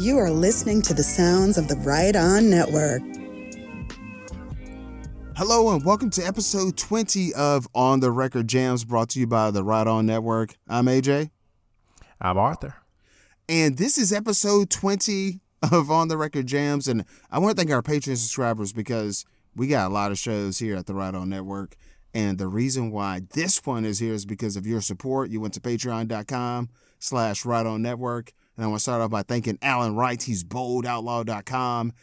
You are listening to the sounds of the Right On Network. Hello and welcome to episode 20 of On the Record Jams, brought to you by the Right On Network. I'm AJ. I'm Arthur. And this is episode 20 of On the Record Jams. And I want to thank our Patreon subscribers because we got a lot of shows here at the Right On Network. And the reason why this one is here is because of your support. You went to patreon.com/Right On Network. And I want to start off by thanking Alan Wright. He's boldoutlaw.com.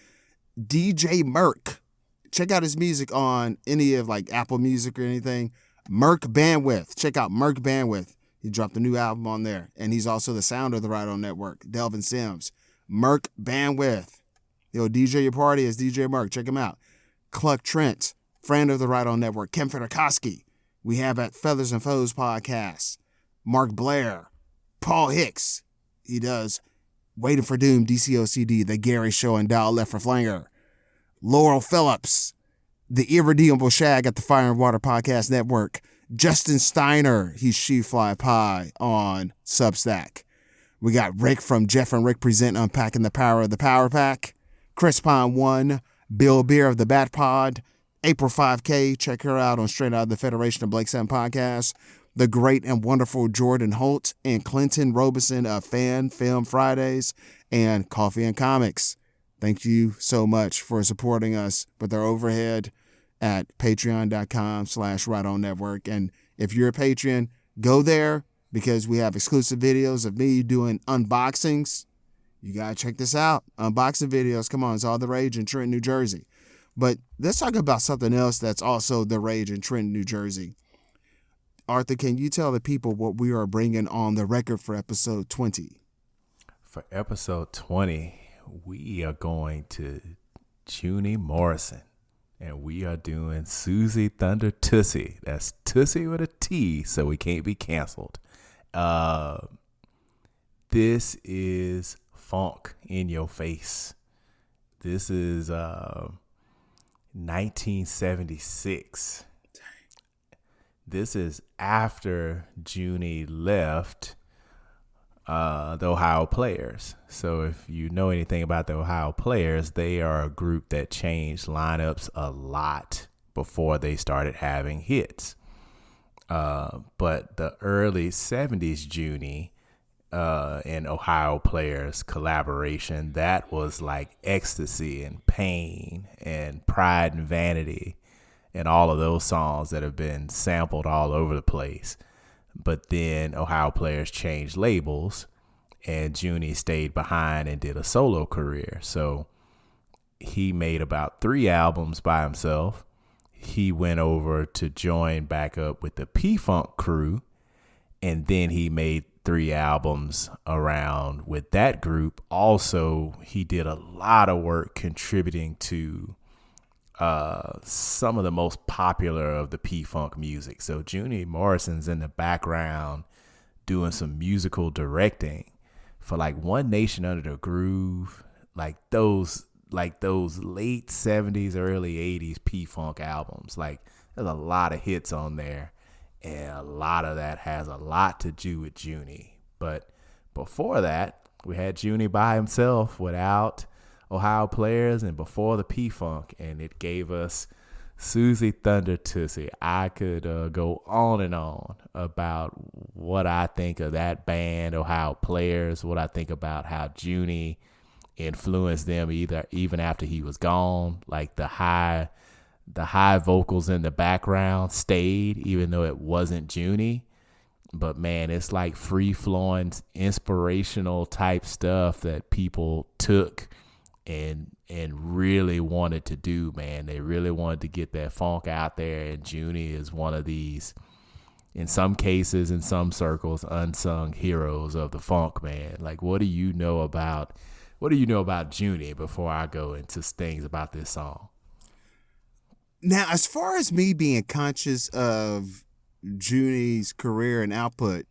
DJ Merc. Check out his music on any of like Apple Music or anything. Merc Bandwidth. Check out Merc Bandwidth. He dropped a new album on there. And he's also the sound of the Right On Network. Delvin Sims. Merc Bandwidth. He'll DJ your party as DJ Merc. Check him out. Cluck Trent. Friend of the Right On Network. Kim Federkoski. We have at Feathers and Foes podcast. Mark Blair. Paul Hicks. He does Waiting for Doom, DCOCD, The Gary Show, and Dial Left for Flanger. Laurel Phillips, The Irredeemable Shag at the Fire and Water Podcast Network. Justin Steiner, he's She Fly Pie on Substack. We got Rick from Jeff and Rick Present Unpacking the Power of the Power Pack. Chris Pine 1, Bill Beer of the Bat Pod. April 5K, check her out on Straight Out of the Federation of Blake 7 Podcast. The great and wonderful Jordan Holt and Clinton Robeson of Fan Film Fridays and Coffee and Comics. Thank you so much for supporting us with our overhead at patreon.com/Right On Network. And if you're a patron, go there because we have exclusive videos of me doing unboxings. You got to check this out. Unboxing videos. Come on, it's all the rage in Trenton, New Jersey. But let's talk about something else that's also the rage in Trenton, New Jersey. Arthur, can you tell the people what we are bringing on the record for episode 20? For episode 20, we are going to Junie Morrison, and we are doing Suzie Thundertussy. That's Tussie with a T, so we can't be canceled. This is funk in your face. This is 1976. This is after Junie left the Ohio Players. So if you know anything about the Ohio Players, they are a group that changed lineups a lot before they started having hits. But the early 70s Junie and Ohio Players collaboration, that was like Ecstasy and Pain and Pride and Vanity and all of those songs that have been sampled all over the place. But then Ohio Players changed labels and Junie stayed behind and did a solo career. So he made about 3 albums by himself. He went over to join back up with the P-Funk crew, and then he made 3 albums around with that group. Also, he did a lot of work contributing to some of the most popular of the P-Funk music. So Junie Morrison's in the background doing some musical directing for like One Nation Under the Groove, like those late 70s, early 80s P-Funk albums. Like there's a lot of hits on there, and a lot of that has a lot to do with Junie. But before that, we had Junie by himself without Ohio Players and before the P-Funk, and it gave us Suzie Thundertussy. I could go on and on about what I think of that band, Ohio Players, what I think about how Junie influenced them even after he was gone. Like the high vocals in the background stayed even though it wasn't Junie. But man, it's like free-flowing, inspirational type stuff that people took and really wanted to do, man. They really wanted to get that funk out there, and Junie is one of these, in some cases, in some circles, unsung heroes of the funk, man. Like, what do you know about Junie before I go into things about this song? Now, as far as me being conscious of Junie's career and output,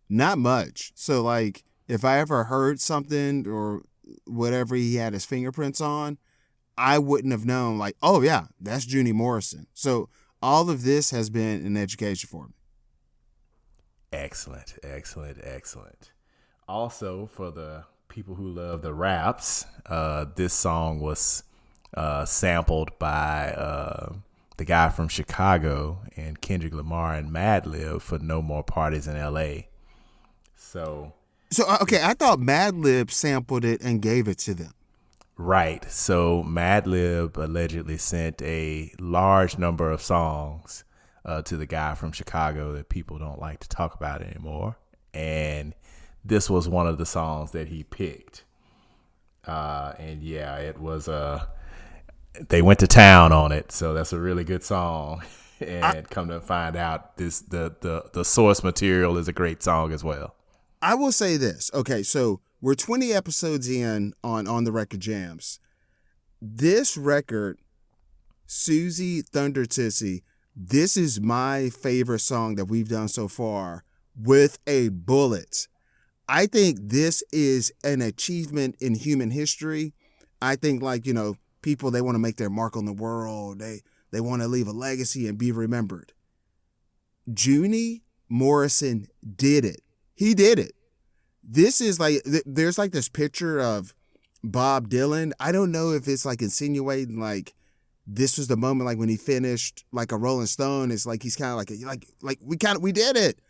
not much. So, like, if I ever heard something or whatever he had his fingerprints on, I wouldn't have known, like, oh yeah, that's Junie Morrison. So all of this has been an education for me. Excellent. Also, for the people who love the raps, this song was sampled by the guy from Chicago and Kendrick Lamar and Madlib for No More Parties in L.A. So okay, I thought Madlib sampled it and gave it to them. Right. So Madlib allegedly sent a large number of songs to the guy from Chicago that people don't like to talk about anymore. And this was one of the songs that he picked. And yeah, it was they went to town on it. So that's a really good song. And come to find out, the source material is a great song as well. I will say this. Okay, so we're 20 episodes in on the Record Jams. This record, Suzie Thundertussy, this is my favorite song that we've done so far with a bullet. I think this is an achievement in human history. I think, like, you know, people, they want to make their mark on the world. They want to leave a legacy and be remembered. Junie Morrison did it. He did it. This is like, there's like this picture of Bob Dylan. I don't know if it's like insinuating like this was the moment, like when he finished like a Rolling Stone. It's like he's kind of like we did it.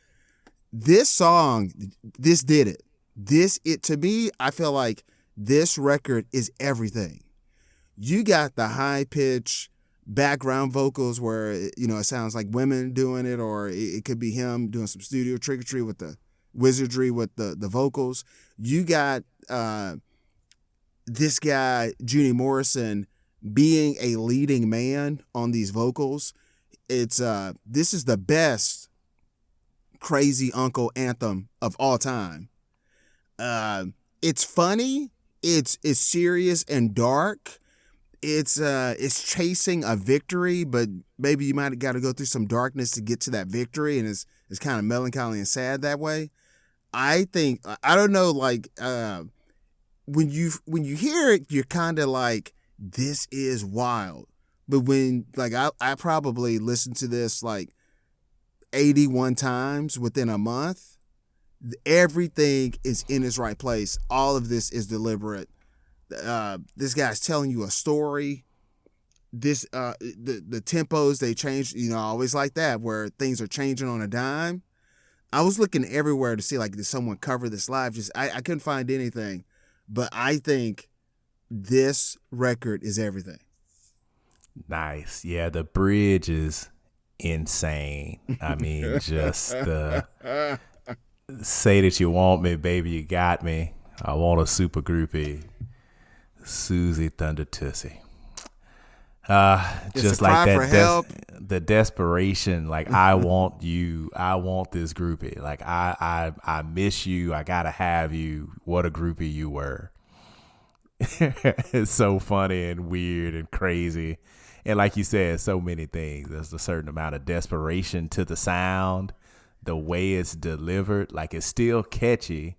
This song, this did it. To me, I feel like this record is everything. You got the high pitch background vocals where, you know, it sounds like women doing it, or it could be him doing some studio trickery with the wizardry with the vocals. You got this guy, Junie Morrison, being a leading man on these vocals. It's this is the best Crazy Uncle anthem of all time. It's funny, it's serious and dark. It's chasing a victory, but maybe you might have got to go through some darkness to get to that victory, and it's kind of melancholy and sad that way. I think, I don't know, like when you hear it, you're kind of like, this is wild. But when, like, I probably listened to this like 81 times within a month. Everything is in its right place. All of this is deliberate. This guy's telling you a story. This the tempos, they change, you know, always like that, where things are changing on a dime. I was looking everywhere to see, like, did someone cover this live? I couldn't find anything. But I think this record is everything. Nice. Yeah, the bridge is insane. I mean, just the say that you want me, baby, you got me. I want a super groupie. Suzie Thundertussy. Just like that, the desperation. Like, I want you. I want this groupie. Like, I miss you. I gotta have you. What a groupie you were. It's so funny and weird and crazy, and like you said, so many things. There's a certain amount of desperation to the sound, the way it's delivered. Like, it's still catchy.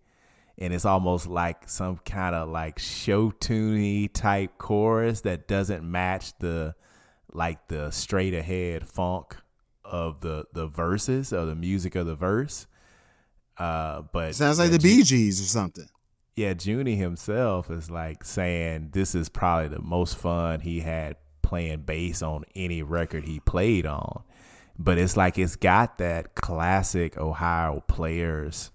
And it's almost like some kind of like show tuney type chorus that doesn't match the straight ahead funk of the verses or the music of the verse. But sounds like the Bee Gees or something. Yeah, Junie himself is like saying this is probably the most fun he had playing bass on any record he played on. But it's like it's got that classic Ohio Players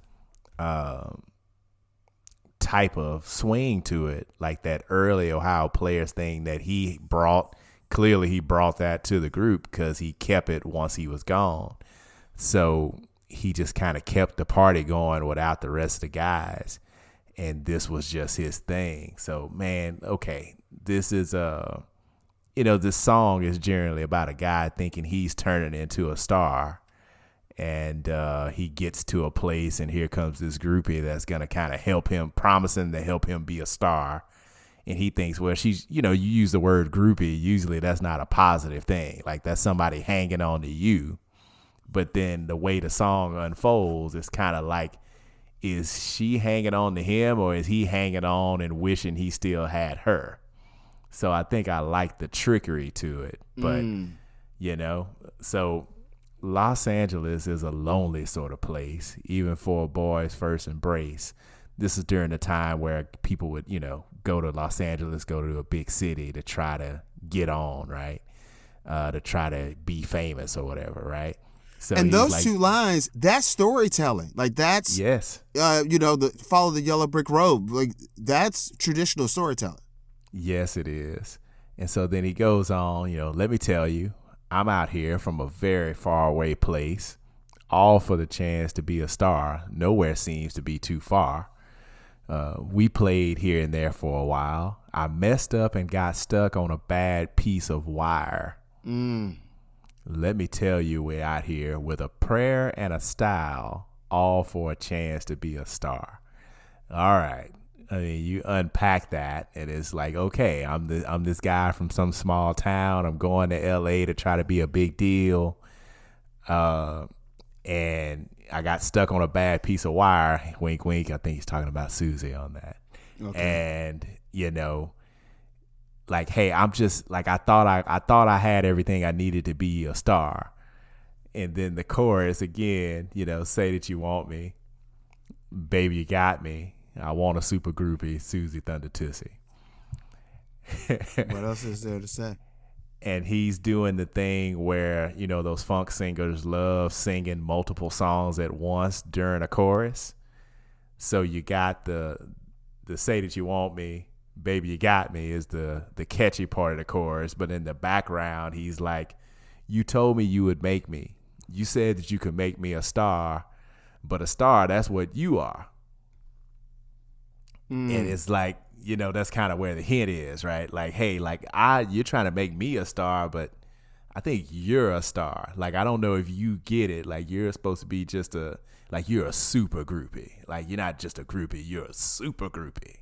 type of swing to it, like that early Ohio Players thing that he brought. Clearly he brought that to the group because he kept it once he was gone. So he just kind of kept the party going without the rest of the guys, and this was just his thing. So, man, okay, this is this song is generally about a guy thinking he's turning into a star. And he gets to a place, and here comes this groupie that's going to kind of help him, promising to help him be a star. And he thinks, well, she's, you use the word groupie. Usually that's not a positive thing. Like, that's somebody hanging on to you. But then the way the song unfolds, it's kind of like, is she hanging on to him, or is he hanging on and wishing he still had her? So I think I like the trickery to it. But, so Los Angeles is a lonely sort of place, even for a boy's first embrace. this is during the time where people would, go to Los Angeles, go to a big city to try to get on, right? To try to be famous or whatever, right? So and those two lines, that's storytelling. Like that's, yes, the follow the yellow brick road. Like that's traditional storytelling. Yes, it is. And so then he goes on, let me tell you, I'm out here from a very far away place, all for the chance to be a star. Nowhere seems to be too far. We played here and there for a while. I messed up and got stuck on a bad piece of wire. Let me tell you, we're out here with a prayer and a style, all for a chance to be a star. All right. I mean, you unpack that, and it's like, okay, I'm this guy from some small town. I'm going to L.A. to try to be a big deal, and I got stuck on a bad piece of wire. Wink, wink. I think he's talking about Suzie on that. Okay. And like, hey, I'm just like I thought I had everything I needed to be a star, and then the chorus again, say that you want me, baby, you got me. I want a super groupie, Suzie Thundertussy. What else is there to say? And he's doing the thing where, those funk singers love singing multiple songs at once during a chorus. So you got the say that you want me, baby, you got me is the catchy part of the chorus. But in the background, he's like, you told me you would make me. You said that you could make me a star, but a star, that's what you are. And it's like, that's kind of where the hint is, right? Like, hey, like you're trying to make me a star, but I think you're a star. Like, I don't know if you get it. Like, you're supposed to be you're a super groupie. Like, you're not just a groupie, you're a super groupie.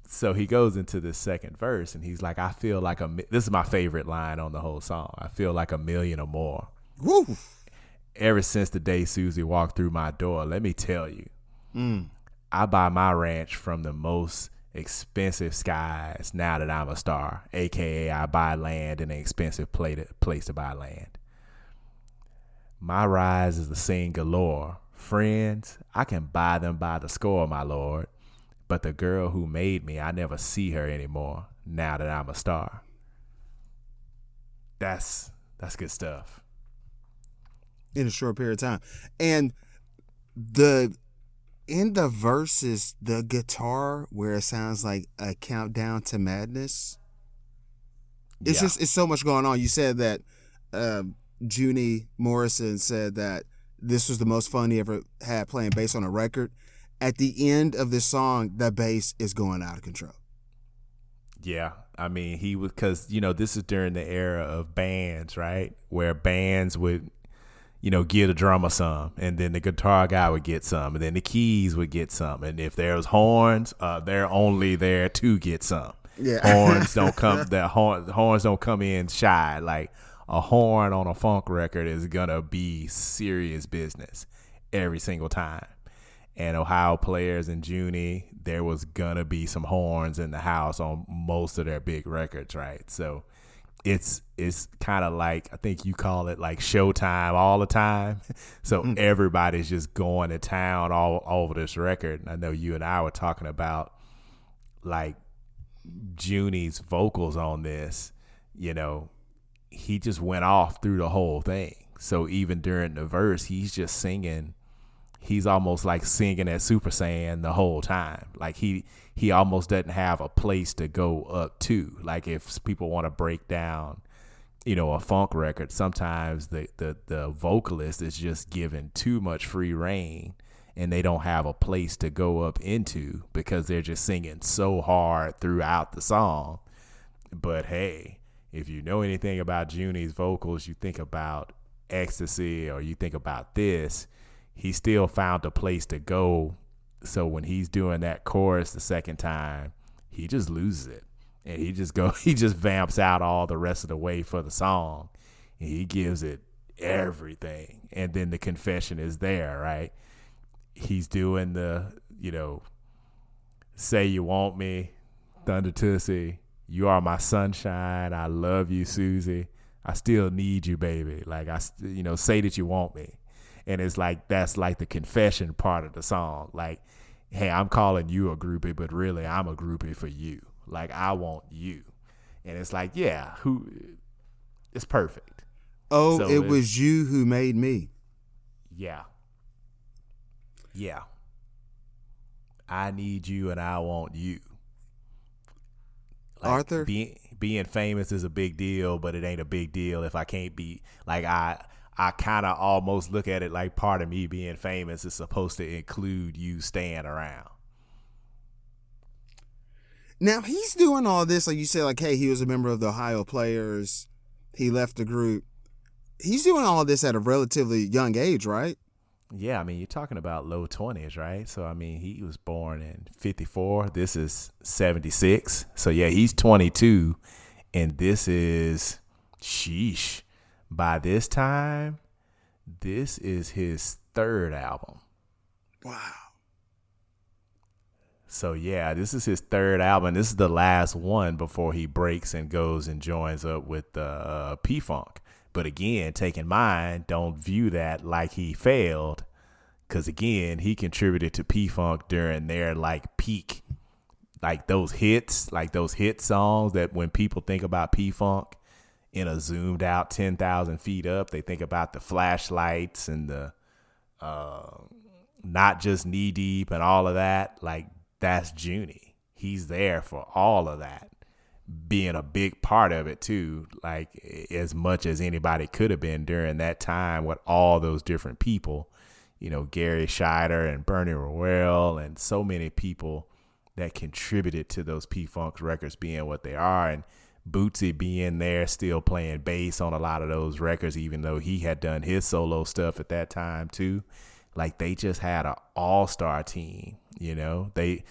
So he goes into the second verse and he's like, I feel like this is my favorite line on the whole song. I feel like a million or more. Woo! Ever since the day Suzie walked through my door, let me tell you. I buy my ranch from the most expensive skies now that I'm a star, a.k.a. I buy land in an expensive place to buy land. My rise is a scene galore. Friends, I can buy them by the score, my lord. But the girl who made me, I never see her anymore now that I'm a star. That's good stuff. In a short period of time. And in the verses, the guitar where it sounds like a countdown to madness, it's so much going on. You said that Junie Morrison said that this was the most fun he ever had playing bass on a record. At the end of this song, the bass is going out of control. Yeah, I mean, he was, because this is during the era of bands, right, where bands would give the drummer some, and then the guitar guy would get some, and then the keys would get some, and if there was horns, they're only there to get some. Yeah, horns don't come. The horns don't come in shy. Like a horn on a funk record is gonna be serious business every single time. And Ohio Players and Junie, there was gonna be some horns in the house on most of their big records, right? So it's kind of like, I think you call it like showtime all the time. So everybody's just going to town all over this record. And I know you and I were talking about like Junie's vocals on this. He just went off through the whole thing. So even during the verse, he's just singing. He's almost like singing at Super Saiyan the whole time. Like he almost doesn't have a place to go up to. Like if people want to break down, a funk record, sometimes the vocalist is just given too much free reign and they don't have a place to go up into because they're just singing so hard throughout the song. But hey, if you know anything about Junie's vocals, you think about Ecstasy or you think about this, he still found a place to go. So when he's doing that chorus the second time, he just loses it. And he just vamps out all the rest of the way for the song. And he gives it everything. And then the confession is there, right? He's doing the, say you want me, Thundertussy. You are my sunshine. I love you, Suzie. I still need you, baby. Like, say that you want me. And it's like, that's like the confession part of the song. Like, hey, I'm calling you a groupie, but really I'm a groupie for you. Like, I want you. And it's like, yeah, it's perfect. Oh, So it was you who made me. Yeah. Yeah. I need you and I want you. Like, Arthur? Being famous is a big deal, but it ain't a big deal if I can't be, like, I kind of almost look at it like part of me being famous is supposed to include you staying around. Now, he's doing all this, like you said, like, hey, he was a member of the Ohio Players. He left the group. He's doing all this at a relatively young age, right? Yeah, I mean, you're talking about low 20s, right? So, I mean, he was born in 54. This is 76. So, yeah, he's 22. And this is, sheesh. By this time, this is his third album. Wow. So, yeah, this is his third album. This is the last one before he breaks and goes and joins up with P-Funk. But again, take in mind, don't view that like he failed. Because again, he contributed to P-Funk during their like peak, like those hit songs that when people think about P-Funk in a zoomed out 10,000 feet up, they think about the flashlights and the not just knee deep and all of that. Like, that's Junie. He's there for all of that, being a big part of it too, like as much as anybody could have been during that time with all those different people, you know, Gary Scheider and Bernie Roell and so many people that contributed to those P-Funk records being what they are. And Bootsy being there still playing bass on a lot of those records, even though he had done his solo stuff at that time too. Like, they just had an all-star team, you know. We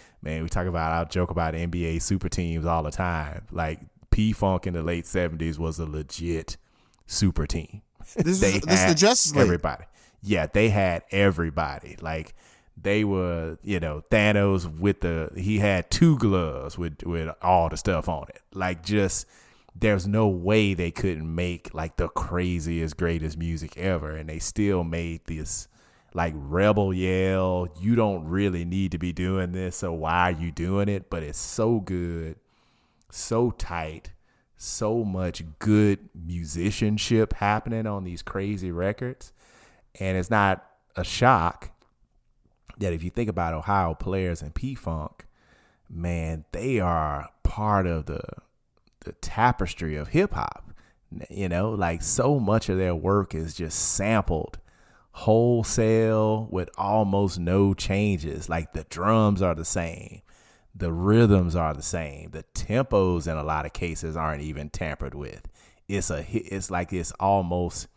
talk about, I'll joke about NBA super teams all the time. Like, P-Funk in the late 70s was a legit super team. This is the Justice League. Everybody. Yeah, they had everybody. Like, they were, you know, Thanos he had 2 gloves with all the stuff on it. Like, just, there's no way they couldn't make, like, the craziest, greatest music ever. And they still made this, like, rebel yell, you don't really need to be doing this, so why are you doing it? But it's so good, so tight, so much good musicianship happening on these crazy records. And it's not a shock that if you think about Ohio Players and P-Funk, man, they are part of the tapestry of hip hop. You know, like, so much of their work is just sampled wholesale with almost no changes. Like, the drums are the same, the rhythms are the same, the tempos in a lot of cases aren't even tampered with. It's like it's almost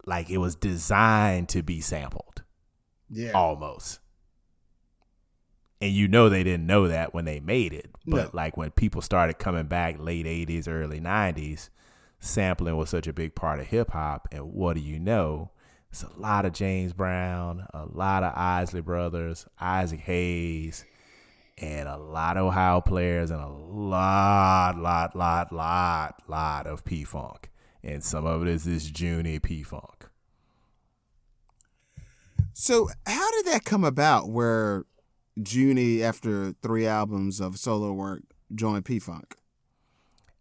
like it was designed to be sampled. Yeah, almost. And you know they didn't know that when they made it, but like when people started coming back late 80s, early 90s, sampling was such a big part of hip hop. And what do you know? It's a lot of James Brown, a lot of Isley Brothers, Isaac Hayes, and a lot of Ohio Players, and a lot of P-Funk. And some of it is this Junie P-Funk. So how did that come about where Junie, after 3 albums of solo work, joined P-Funk?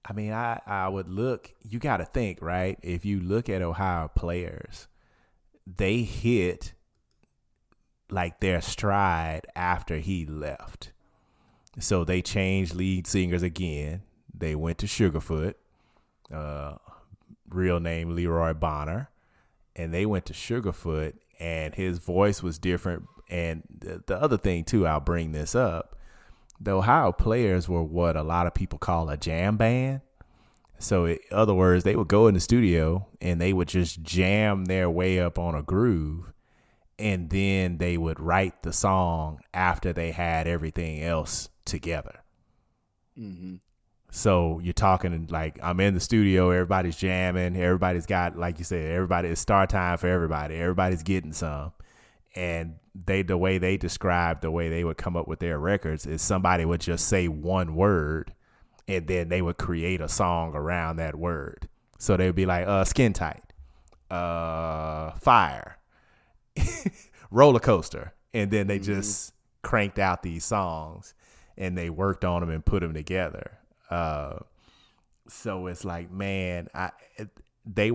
I mean, I would look, you got to think, right? If you look at Ohio Players, they hit like their stride after he left. So they changed lead singers again. They went to Sugarfoot, real name Leroy Bonner, and they went to Sugarfoot, and his voice was different. And the other thing too, I'll bring this up, the Ohio Players were what a lot of people call a jam band. So in other words, they would go in the studio and they would just jam their way up on a groove, and then they would write the song after they had everything else together. Mm-hmm. So you're talking like, I'm in the studio, everybody's jamming, everybody's got, like you said, it's start time for everybody. Everybody's getting some. And the way they described the way they would come up with their records is somebody would just say one word, and then they would create a song around that word. So they would be like, skin tight, fire, roller coaster. And then they just cranked out these songs and they worked on them and put them together. So it's like, man, they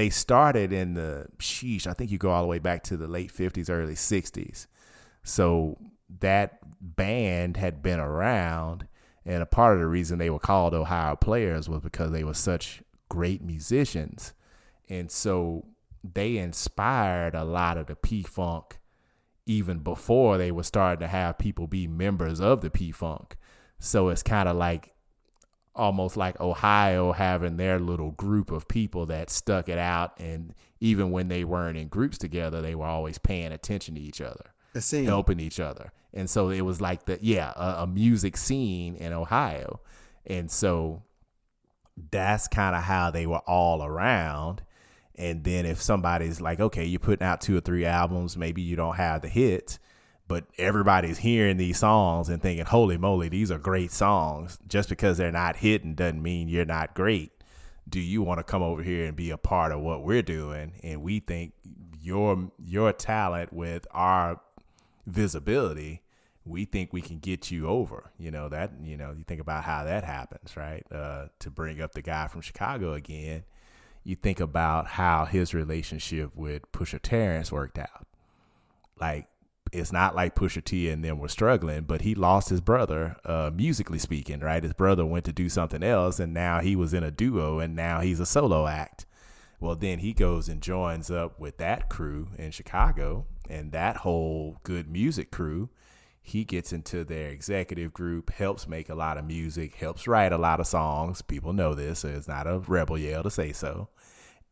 started in I think you go all the way back to the late 50s, early 60s. So that band had been around, and a part of the reason they were called Ohio Players was because they were such great musicians. And so they inspired a lot of the P-Funk even before they were starting to have people be members of the P-Funk. So it's kind of like almost like Ohio having their little group of people that stuck it out. And even when they weren't in groups together, they were always paying attention to each other, helping each other. And so it was like a music scene in Ohio. And so that's kind of how they were all around. And then if somebody's like, okay, you're putting out 2 or 3 albums, maybe you don't have the hits, but everybody's hearing these songs and thinking, holy moly, these are great songs. Just because they're not hitting doesn't mean you're not great. Do you want to come over here and be a part of what we're doing? And we think your talent with our visibility, we think we can get you over. You think about how that happens, right? To bring up the guy from Chicago again, you think about how his relationship with Pusha Terrence worked out. Like, it's not like Pusha T and them were struggling, but he lost his brother, musically speaking, right? His brother went to do something else, and now he was in a duo, and now he's a solo act. Well, then he goes and joins up with that crew in Chicago, and that whole good music crew. He gets into their executive group, helps make a lot of music, helps write a lot of songs. People know this, so it's not a rebel yell to say so.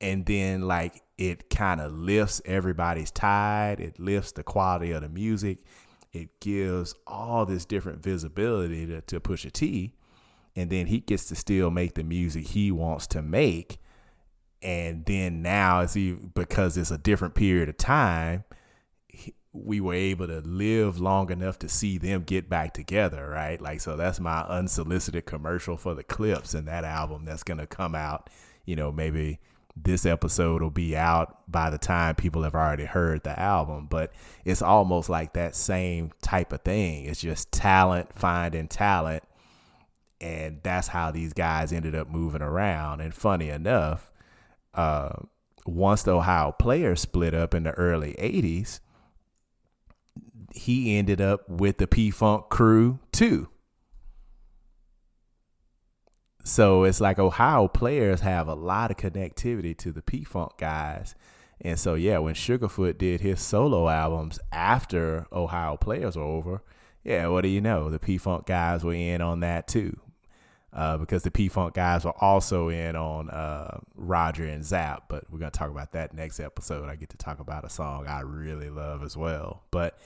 And then, like, it kind of lifts everybody's tide. It lifts the quality of the music. It gives all this different visibility to Pusha T. And then he gets to still make the music he wants to make. And then now, because it's a different period of time, we were able to live long enough to see them get back together, right? Like, so that's my unsolicited commercial for the clips in that album that's going to come out. Maybe this episode will be out by the time people have already heard the album, but it's almost like that same type of thing. It's just talent, finding talent. And that's how these guys ended up moving around. And funny enough, once the Ohio Players split up in the early 80s, he ended up with the P-Funk crew too. So it's like Ohio Players have a lot of connectivity to the P-Funk guys. And so, yeah, when Sugarfoot did his solo albums after Ohio Players were over, yeah, what do you know? The P-Funk guys were in on that too. Because the P-Funk guys were also in on Roger and Zapp. But we're going to talk about that next episode. I get to talk about a song I really love as well. But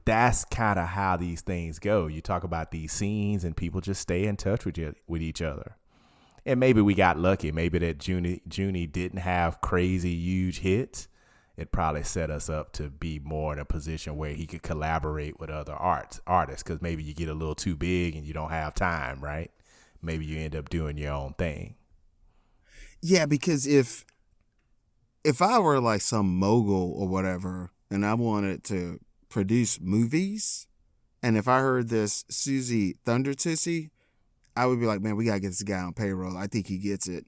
that's kind of how these things go. You talk about these scenes and people just stay in touch with each other. And maybe we got lucky. Maybe that Junie didn't have crazy huge hits. It probably set us up to be more in a position where he could collaborate with other artists. Because maybe you get a little too big and you don't have time, right? Maybe you end up doing your own thing. Yeah, because if I were like some mogul or whatever, and I wanted to produce movies, and if I heard this Suzie Thundertussy, I would be like, man, we got to get this guy on payroll. I think he gets it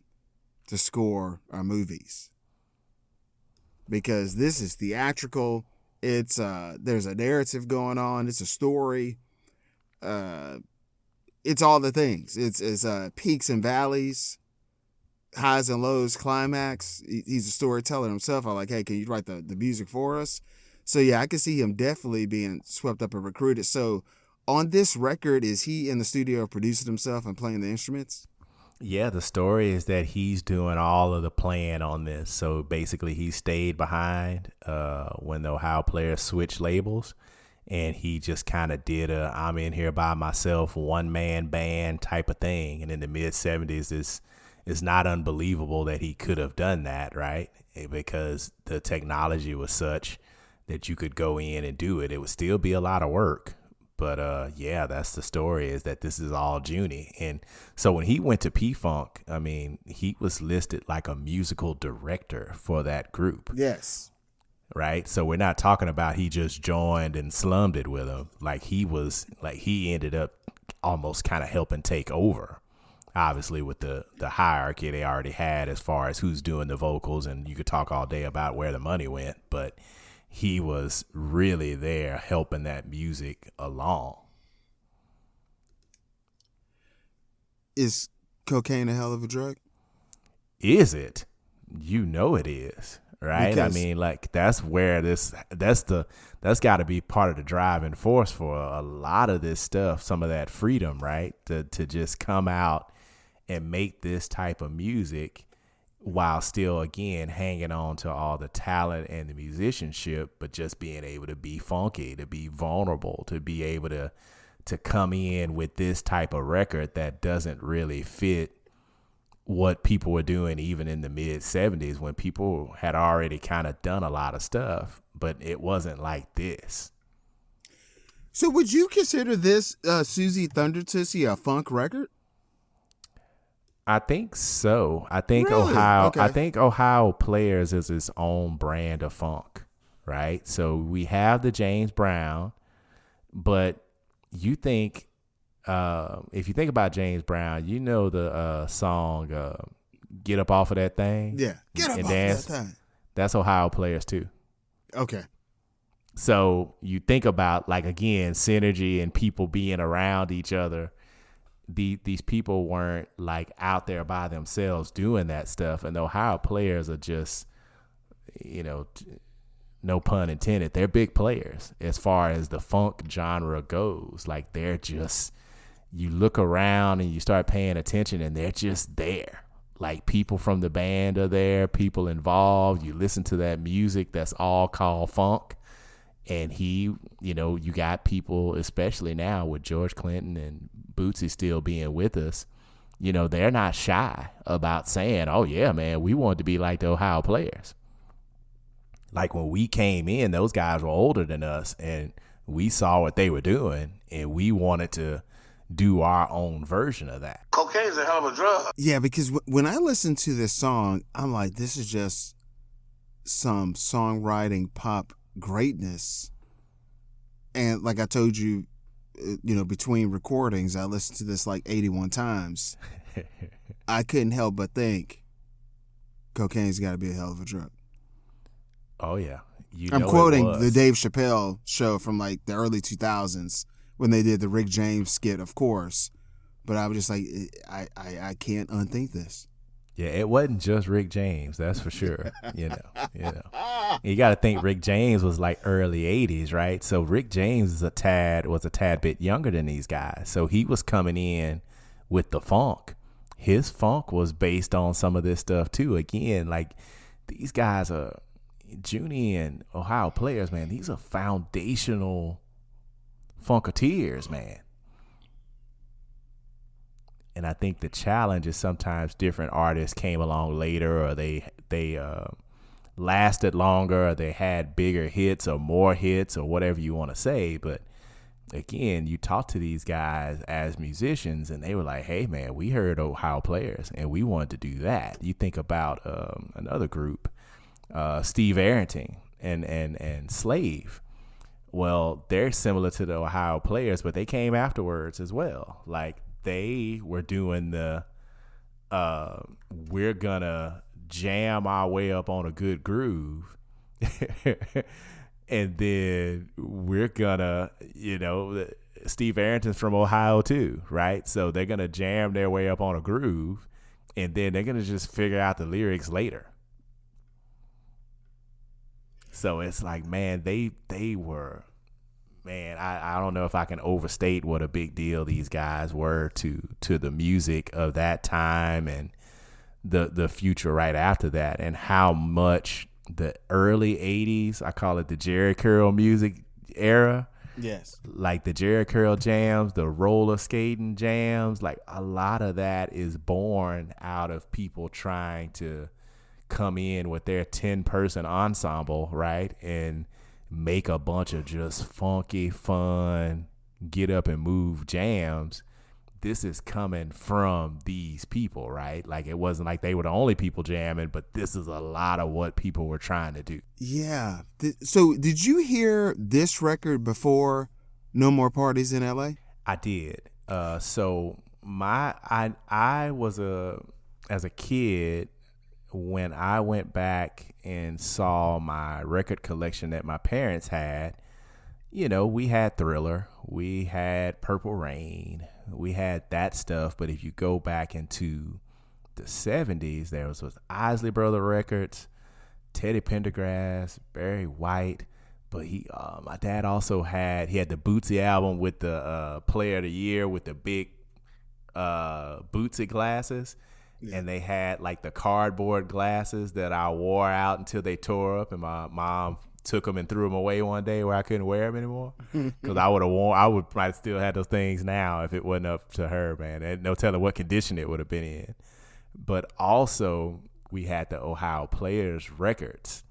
to score our movies. Because this is theatrical. It's there's a narrative going on. It's a story. It's all the things. It's peaks and valleys, highs and lows, climax. He's a storyteller himself. I'm like, hey, can you write the music for us? So yeah, I can see him definitely being swept up and recruited. So on this record, is he in the studio producing himself and playing the instruments? Yeah, the story is that he's doing all of the playing on this. So basically he stayed behind when the Ohio Players switched labels, and he just kind of did I'm in here by myself, one-man band type of thing. And in the mid-'70s, it's not unbelievable that he could have done that, right? Because the technology was such that you could go in and do it. It would still be a lot of work, But yeah, that's the story, is that this is all Junie. And so when he went to P-Funk, I mean, he was listed like a musical director for that group. Yes. Right. So we're not talking about he just joined and slummed it with him. Like he ended up almost kind of helping take over, obviously, with the hierarchy they already had as far as who's doing the vocals. And you could talk all day about where the money went, but he was really there helping that music along. Is cocaine a hell of a drug? Is it? You know it is, right? Because, I mean, like, that's got to be part of the driving force for a lot of this stuff, some of that freedom, right? To just come out and make this type of music while still, again, hanging on to all the talent and the musicianship, but just being able to be funky, to be vulnerable, to be able to come in with this type of record that doesn't really fit what people were doing even in the mid 70s, when people had already kind of done a lot of stuff, but it wasn't like this. So would you consider this Suzie Thundertussy a funk record? I think so. I think Really? Ohio. Okay. I think Ohio Players is its own brand of funk, right? So we have the James Brown, but you think, if you think about James Brown, you know the song "Get Up Off of That Thing." Yeah, get up and off dance. that thing. That's Ohio Players too. Okay. So you think about, like, again, synergy and people being around each other. These people weren't like out there by themselves doing that stuff, and the Ohio Players are just, no pun intended, they're big players as far as the funk genre goes. Like, they're just, you look around and you start paying attention and they're just there. Like, people from the band are there, people involved. You listen to that music that's all called funk. And you got people, especially now with George Clinton and Bootsy still being with us, they're not shy about saying, oh, yeah, man, we wanted to be like the Ohio Players. Like, when we came in, those guys were older than us, and we saw what they were doing, and we wanted to do our own version of that. Cocaine's a hell of a drug. Yeah, because when I listen to this song, I'm like, this is just some songwriting pop greatness. And like I told you, between recordings, I listened to this like 81 times. I couldn't help but think cocaine's got to be a hell of a drug. Oh, yeah. I'm quoting the Dave Chappelle show from like the early 2000s when they did the Rick James skit, of course. But I was just like, I can't unthink this. Yeah, it wasn't just Rick James, that's for sure. You got to think Rick James was like early 80s, right? So Rick James was a tad bit younger than these guys. So he was coming in with the funk. His funk was based on some of this stuff too. Again, like, these guys are Junie and Ohio Players, man. These are foundational funketeers, man. And I think the challenge is sometimes different artists came along later, or they lasted longer, or they had bigger hits or more hits or whatever you want to say. But again, you talk to these guys as musicians and they were like, hey, man, we heard Ohio Players and we wanted to do that. You think about another group, Steve Arrington and Slave. Well, they're similar to the Ohio Players, but they came afterwards as well. Like, they were doing the we're gonna jam our way up on a good groove and then we're gonna, Steve Arrington's from Ohio too, right? So they're gonna jam their way up on a groove and then they're gonna just figure out the lyrics later. So it's like, man, they were, man, I don't know if I can overstate what a big deal these guys were to the music of that time and the future right after that, and how much the early 80s, I call it the Jerry Curl music era. Yes. Like the Jerry Curl jams, the roller skating jams, like a lot of that is born out of people trying to come in with their 10-person ensemble, right? And make a bunch of just funky, fun get up and move jams, this is coming from these people, right? Like, it wasn't like they were the only people jamming, but this is a lot of what people were trying to do. Yeah. So did you hear this record before No More Parties in LA? I did. So I was as a kid, when I went back and saw my record collection that my parents had, you know, we had Thriller, we had Purple Rain, we had that stuff. But if you go back into the 70s, there was Isley Brother Records, Teddy Pendergrass, Barry White. But my dad also had the Bootsy album with the Player of the Year with the big Bootsy glasses. Yeah. And they had like the cardboard glasses that I wore out until they tore up, and my mom took them and threw them away one day where I couldn't wear them anymore. Because I would probably still have those things now if it wasn't up to her, man. And no telling what condition it would have been in. But also, we had the Ohio Players records,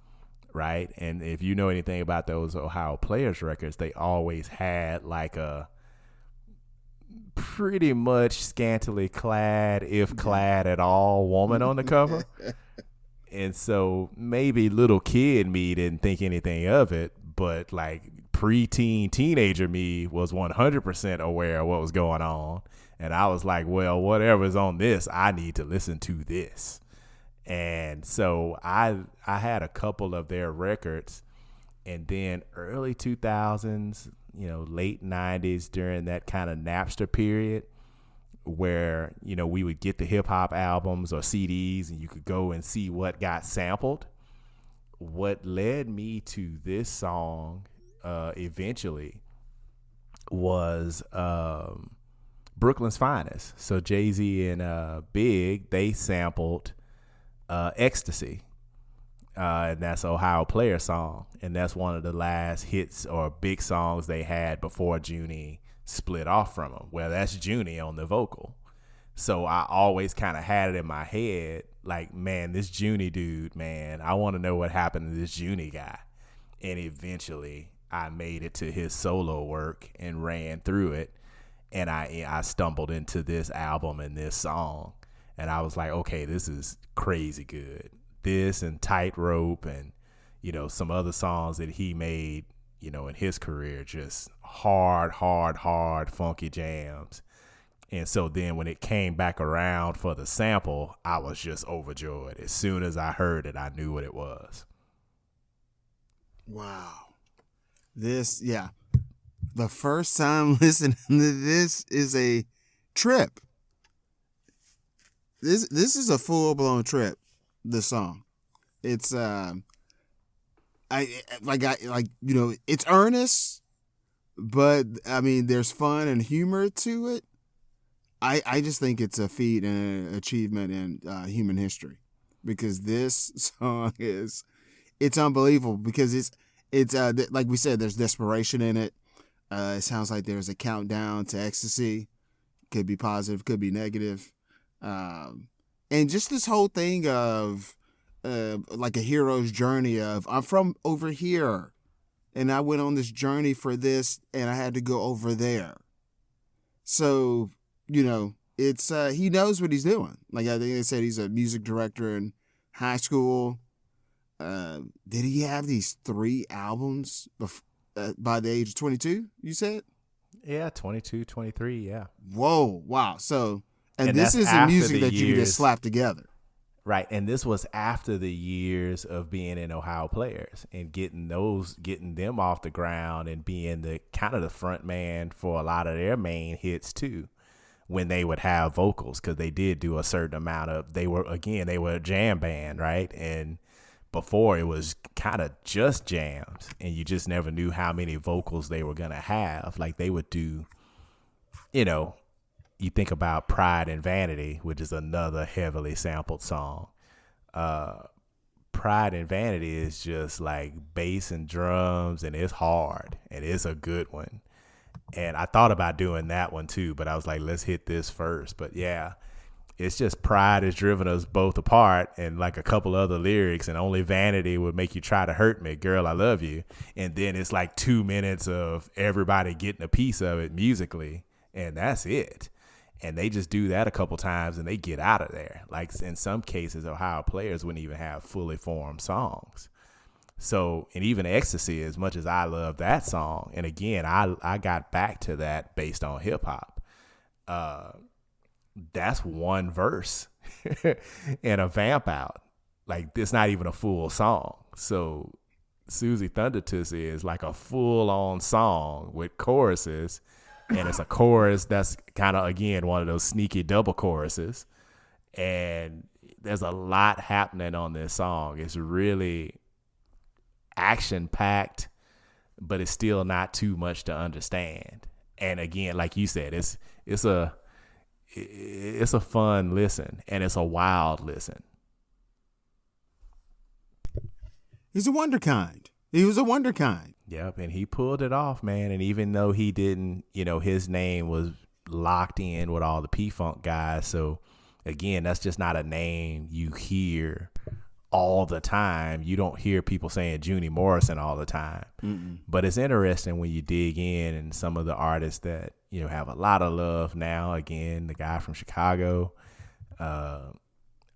right? And if you know anything about those Ohio Players records, they always had like a pretty much scantily clad, if clad at all, woman on the cover. And so maybe little kid me didn't think anything of it, but like preteen, teenager me was 100% aware of what was going on. And I was like, well, whatever's on this, I need to listen to this. And so I had a couple of their records, and then early 2000s, you know, late 90s, during that kind of Napster period where, you know, we would get the hip hop albums or CDs and you could go and see what got sampled. What led me to this song eventually was Brooklyn's Finest. So Jay-Z and Big, they sampled Ecstasy. And that's Ohio Player song. And that's one of the last hits or big songs they had before Junie split off from him. Well, that's Junie on the vocal. So I always kind of had it in my head, like, man, this Junie dude, man, I want to know what happened to this Junie guy. And eventually I made it to his solo work and ran through it. And I stumbled into this album and this song. And I was like, okay, this is crazy good. This and Tightrope and, you know, some other songs that he made, you know, in his career, just hard, funky jams. And so then when it came back around for the sample, I was just overjoyed. As soon as I heard it, I knew what it was. Wow. This, yeah. The first time listening to this is a trip. This is a full-blown trip. The song, it's you know, it's earnest, but I mean, there's fun and humor to it. I just think it's a feat and an achievement in human history, because this song it's unbelievable, because it's like we said, there's desperation in it. It sounds like there's a countdown to ecstasy. Could be positive, could be negative. And just this whole thing of like a hero's journey of, I'm from over here and I went on this journey for this and I had to go over there. So, you know, it's he knows what he's doing. Like I think they said he's a music director in high school. Did he have these 3 albums by the age of 22, you said? Yeah, 22, 23, yeah. Whoa, wow. So... And this isn't music that you can just slap together. Right. And this was after the years of being in Ohio Players and getting them off the ground and being the kind of the front man for a lot of their main hits too, when they would have vocals, because they did do a certain amount of, they were a jam band, right? And before it was kind of just jams and you just never knew how many vocals they were going to have. Like they would do, you know, you think about Pride and Vanity, which is another heavily sampled song. Pride and Vanity is just like bass and drums, and it's hard, and it's a good one. And I thought about doing that one too, but I was like, let's hit this first. But yeah, it's just pride has driven us both apart, and like a couple other lyrics, and only vanity would make you try to hurt me, girl, I love you. And then it's like 2 minutes of everybody getting a piece of it musically, and that's it. And they just do that a couple times and they get out of there. Like in some cases, Ohio players wouldn't even have fully formed songs. So, and even Ecstasy, as much as I love that song, and again, I got back to that based on hip hop. That's one verse and a vamp out. Like, it's not even a full song. So Suzie Thundertussy is like a full-on song with choruses, and it's a chorus that's kind of, again, one of those sneaky double choruses. And there's a lot happening on this song. It's really action-packed, but it's still not too much to understand. And again, like you said, it's a fun listen, and it's a wild listen. He's a wonder kind. He was a wonder kind. Yep, and he pulled it off, man. And even though he didn't, his name was locked in with all the P-Funk guys. So, again, that's just not a name you hear all the time. You don't hear people saying Junie Morrison all the time. Mm-mm. But it's interesting when you dig in, and some of the artists that, have a lot of love now. Again, the guy from Chicago,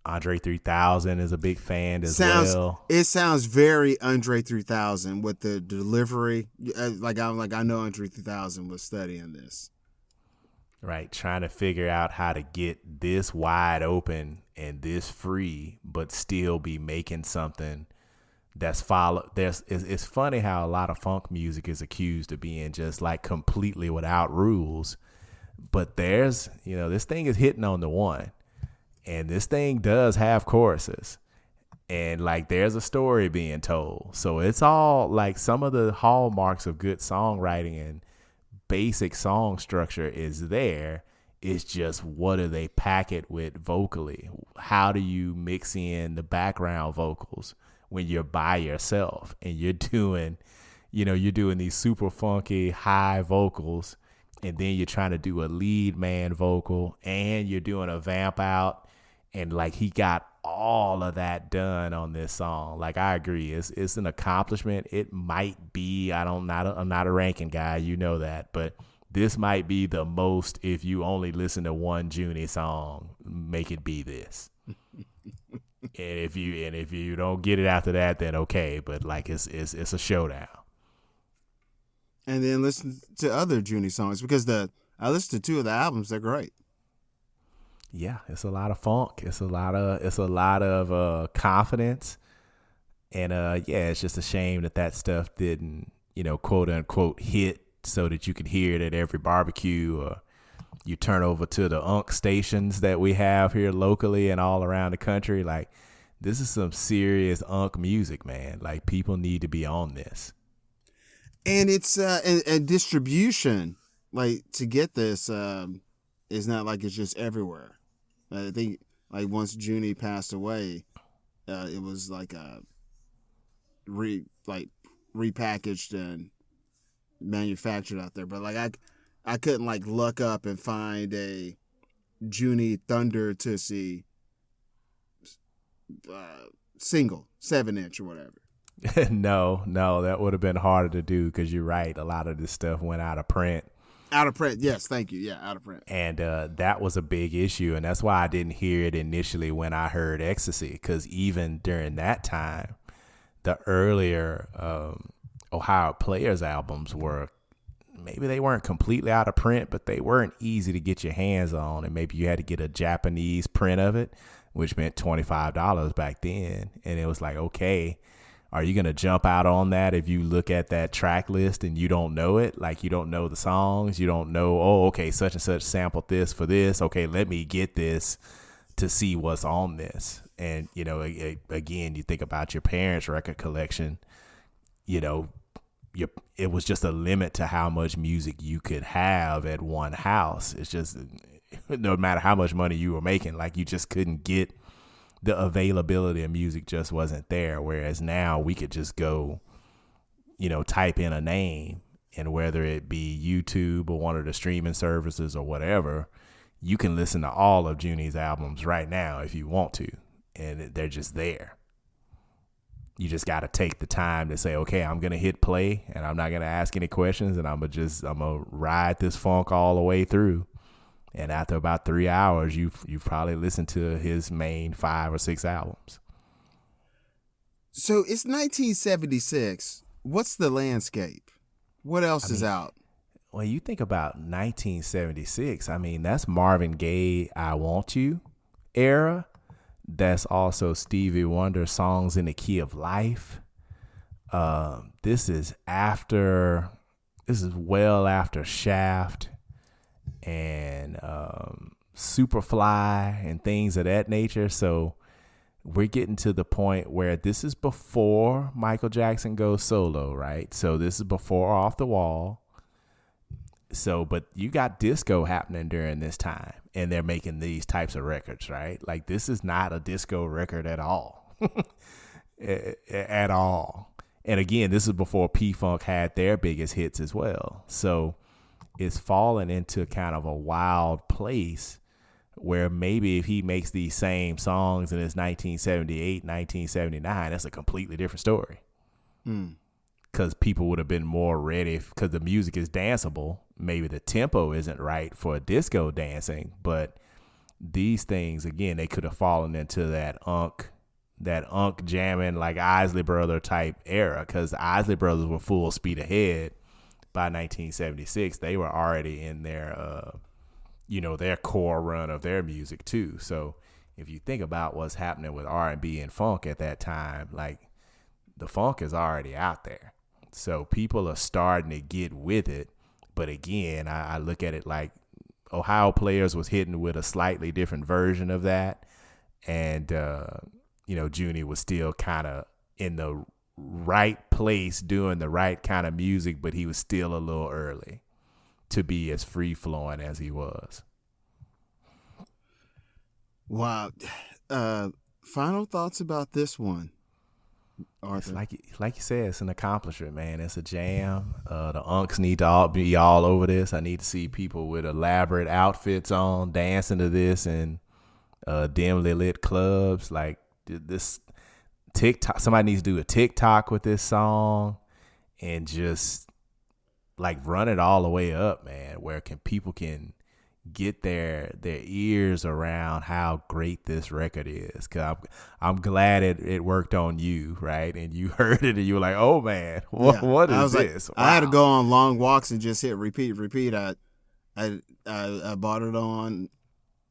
Andre 3000 is a big fan as well. It sounds very Andre 3000 with the delivery. I know Andre 3000 was studying this. Right, trying to figure out how to get this wide open and this free, but still be making something that's follow. It's funny how a lot of funk music is accused of being just like completely without rules, but there's, this thing is hitting on the one, and this thing does have choruses, and like there's a story being told. So it's all like some of the hallmarks of good songwriting and basic song structure is there. It's just, what do they pack it with vocally? How do you mix in the background vocals when you're by yourself and you're doing these super funky high vocals, and then you're trying to do a lead man vocal and you're doing a vamp out, and like he got all of that done on this song. Like, I agree, it's an accomplishment. It might be, I'm not a ranking guy, that, but this might be the most, if you only listen to one Junie song, make it be this. and if you don't get it after that, then okay, but like it's a showdown. And then listen to other Junie songs, because I listened to two of the albums. They're great. Yeah, it's a lot of funk. It's a lot of confidence, and it's just a shame that stuff didn't, quote unquote hit so that you could hear it at every barbecue, or you turn over to the unk stations that we have here locally and all around the country. Like, this is some serious unk music, man. Like, people need to be on this. And it's and distribution, like, to get this is not like it's just everywhere. I think like once Junie passed away, it was like repackaged and manufactured out there. But like I couldn't like look up and find a Junie Thundertussy single 7-inch or whatever. No, that would have been harder to do, because you're right. A lot of this stuff went out of print. Out of print, yes, thank you. Yeah, out of print. And that was a big issue, and that's why I didn't hear it initially when I heard Ecstasy, because even during that time, the earlier Ohio Players albums maybe they weren't completely out of print, but they weren't easy to get your hands on, and maybe you had to get a Japanese print of it, which meant $25 back then, and it was like, okay, are you going to jump out on that if you look at that track list and you don't know it? Like, you don't know the songs. You don't know, oh, okay, such and such sampled this for this. Okay, let me get this to see what's on this. And, again, you think about your parents' record collection, it was just a limit to how much music you could have at one house. It's just, no matter how much money you were making, like, you just couldn't get, the availability of music just wasn't there. Whereas now we could just go, type in a name, and whether it be YouTube or one of the streaming services or whatever, you can listen to all of Junie's albums right now if you want to, and they're just there. You just got to take the time to say, okay, I'm going to hit play and I'm not going to ask any questions, and I'm going to ride this funk all the way through. And after about 3 hours, you've probably listened to his main 5 or 6 albums. So it's 1976. What's the landscape? What else is out? When you think about 1976, I mean, that's Marvin Gaye, I Want You era. That's also Stevie Wonder, Songs in the Key of Life. This is well after Shaft and Superfly and things of that nature. So we're getting to the point where this is before Michael Jackson goes solo, right? So this is before Off the Wall. So, but you got disco happening during this time, and they're making these types of records, right? Like, this is not a disco record at all. At all. And again, this is before P-Funk had their biggest hits as well. So it's fallen into kind of a wild place where maybe if he makes these same songs in his 1978, 1979, that's a completely different story. Because people would have been more ready, because the music is danceable. Maybe the tempo isn't right for disco dancing, but these things, again, they could have fallen into that unk jamming, like Isley Brother type era, because the Isley Brothers were full speed ahead by 1976. They were already in their, their core run of their music too. So if you think about what's happening with R&B and funk at that time, like the funk is already out there. So people are starting to get with it. But again, I look at it like Ohio Players was hitting with a slightly different version of that. And, Junie was still kind of in the right place doing the right kind of music, but he was still a little early to be as free flowing as he was. Wow. Final thoughts about this one, Arthur? It's like you said, it's an accomplishment, man. It's a jam. The unks need to be all over this. I need to see people with elaborate outfits on dancing to this in dimly lit clubs. Like this TikTok, somebody needs to do a TikTok with this song and just like run it all the way up, man. Where people can get their ears around how great this record is. Cause I'm glad it worked on you, right? And you heard it and you were like, oh man, what is this? Like, wow. I had to go on long walks and just hit repeat. I bought it on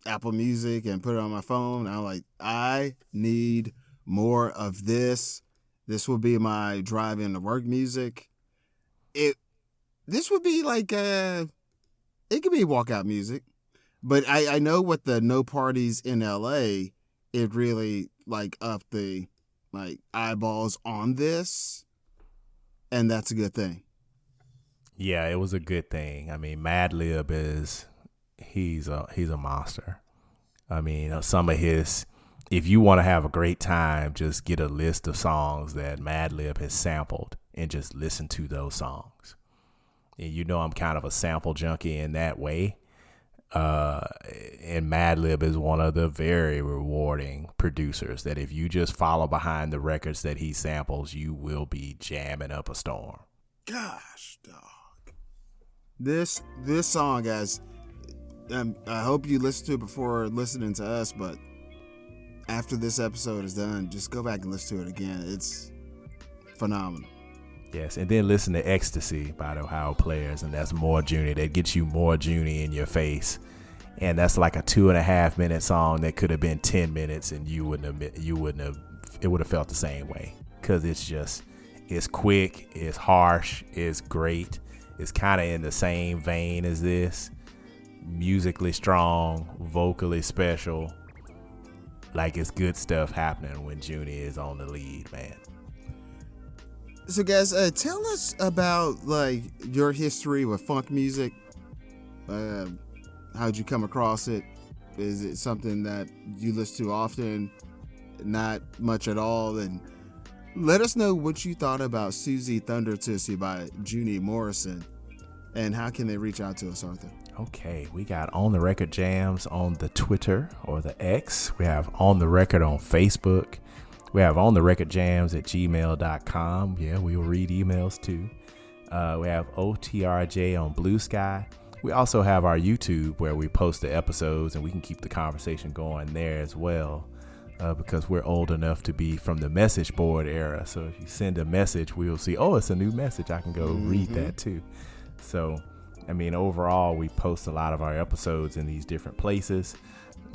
Apple Music and put it on my phone. I'm like, I need more of this. This will be my drive into work music. This would be like it could be walkout music, but I know with the no parties in LA, it really like upped the like eyeballs on this, and that's a good thing. Yeah, it was a good thing. I mean, Madlib he's a monster. I mean, some of his, if you want to have a great time, just get a list of songs that Madlib has sampled and just listen to those songs. And I'm kind of a sample junkie in that way. And Madlib is one of the very rewarding producers that if you just follow behind the records that he samples, you will be jamming up a storm. Gosh, dog. This song, guys, I hope you listen to it before listening to us, but after this episode is done, just go back and listen to it again. It's phenomenal. Yes, and then listen to Ecstasy by the Ohio Players, and that's more Junie. That gets you more Junie in your face. And that's like a 2.5 minute song that could have been 10 minutes and it would have felt the same way. Cause it's quick, it's harsh, it's great. It's kind of in the same vein as this. Musically strong, vocally special. Like it's good stuff happening when Junie is on the lead, man. So guys, tell us about like your history with funk music. How'd you come across it? Is it something that you listen to often? Not much at all? And let us know what you thought about Suzie Thundertussy by Junie Morrison. And how can they reach out to us, Arthur? Okay, we got On the Record Jams on the Twitter or the X. We have On the Record on Facebook. We have ontherecordjams@gmail.com. Yeah, we will read emails too. We have OTRJ on Bluesky. We also have our YouTube where we post the episodes, and we can keep the conversation going there as well, because we're old enough to be from the message board era. So if you send a message, we will see, oh, it's a new message. I can go read that too. So, I mean, overall, we post a lot of our episodes in these different places.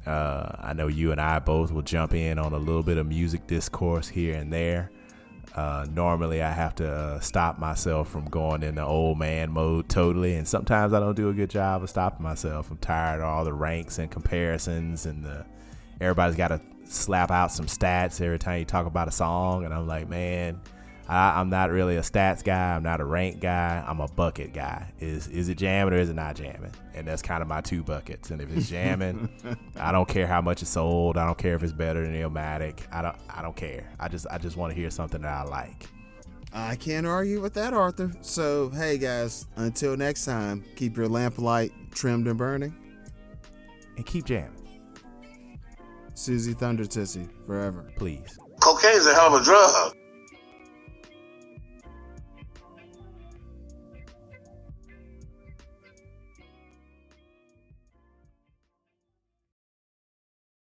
I know you and I both will jump in on a little bit of music discourse here and there. Normally, I have to stop myself from going into old man mode totally, and sometimes I don't do a good job of stopping myself. I'm tired of all the ranks and comparisons, and everybody's got to slap out some stats every time you talk about a song, and I'm like, man, I'm not really a stats guy. I'm not a rank guy. I'm a bucket guy. Is it jamming or is it not jamming? And that's kind of my two buckets. And if it's jamming, I don't care how much it's sold. I don't care if it's better than Illmatic. I don't care. I just want to hear something that I like. I can't argue with that, Arthur. So, hey, guys, until next time, keep your lamplight trimmed and burning. And keep jamming. Suzie Thundertussy, forever. Please. Cocaine's a hell of a drug.